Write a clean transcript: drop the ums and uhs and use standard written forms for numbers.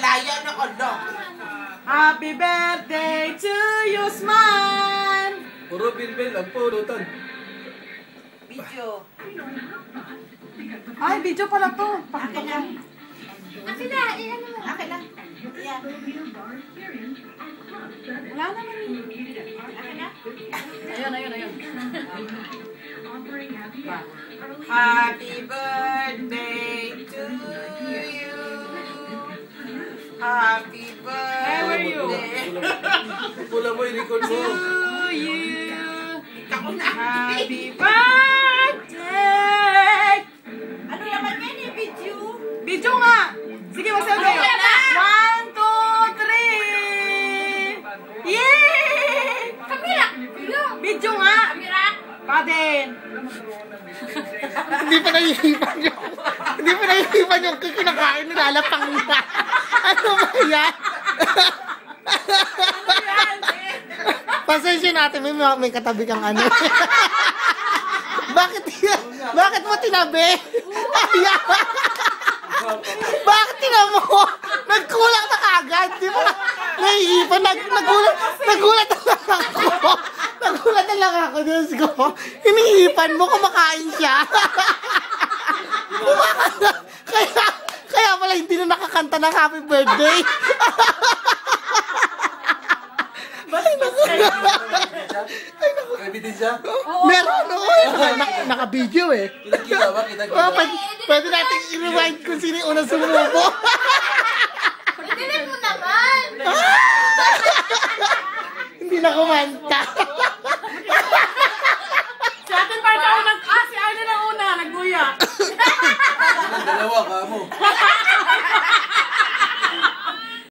Malaya na ulo. Happy birthday to you, Sman! Puro bilbil lang, puro tan. Video. Ay, video pala to. Pakita ko. Akin na, ilan mo? Akin na. Yan. Wala naman yun. Akin na? Ayun. Happy birthday to you. Happy birthday. Where were you? Pula mo yung record mo. To you. Ikaw na. Happy birthday! Ano naman yan yung video? Video nga! Sige, masayaw kayo. Okay na. 1, 2, 3! Yay! Kamera! Video! Video nga! Kamera! Pa din! Hindi pa naihipan yung kinakain, nilalapang niya. Ano ba yan? Pasensya natin, may katabi kang ano. Bakit mo tinabi? Bakit tinabi mo? Nagkulang na kagad, di ba? Naihipan, nagulat na lang ako. Nagulat na lang ako, Diyos ko. Inihipan mo, kumakain siya. Kaya pala hindi na nakakanta ng happy birthday. Ebidensya? Meron, oo. Naka-video eh. Kita ba? Kita. Pwede natin i-rewind kung sino yung unang sumubo. Dilim mo naman! Hindi na kumanta. Si Atin Parta unang... si Arlen ang una, nagbuya. Dalawa ka mo.